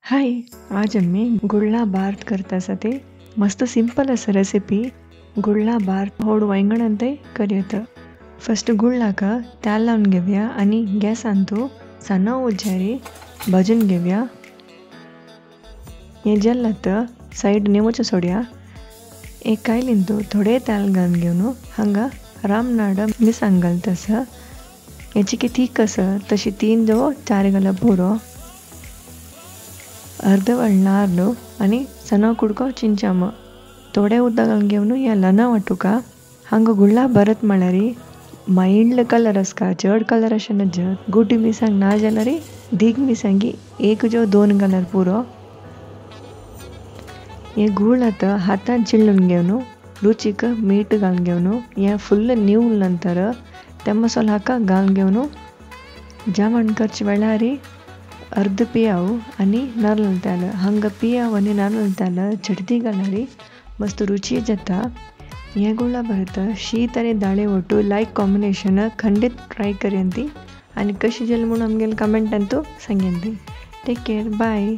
हाय. आज आम्ही गुळला भात करतासाठी मस्त सिंपल असं रेसिपी गुळला भात होड वांगण ಅಂತ ಕರೆಯುತ್ತೆ. ಫಸ್ಟ್ गुळलाका तेल लावून घेऊया आणि गॅस आणतो सन्न उज्जारी भाजून घेऊया. हे जल्लं तर साईड नेमूचं सोड्या. एक कायलिंतू थोडे तेल घालून घेऊन हांगा रामनाड मिरसांग घालतस. याची की थिक असं तशी 3 जो 4 घाला पुरो. अर्ध नारळ आणि सना कुडको चिंचाम थोडे उदक घालून घेऊन या लना वाटूका हांगा गुळला भरत म्हळ्यारी माइल्ड कलर असका चड कलर अशें नजत गुड्डी मिरसांग ना जाल्यार दीग मिरसांगी 1 जो 2 घाल्यार पुरो. हे गुळ आता हातान चिळून घेऊन रुचीक मीठ घालून घेऊन हे फुल नीवल नंतर ते मसाला हाका घालून घेऊन जामण करचे वेळारी अर्ध पियाव आणि नारळ तेल हांगा पियाव आणि नारळ तेल चटती घालारी मस्त रुची जाता. हे गुळला भरत शीत आणि दाळे ಒಟ್ಟು लाईक कॉम्बिनेशन खंडित ट्राय करेंती आणि कशी जेल म्हणून आमगेल कमेंट अंतू सांगेंती. Take care. बाय.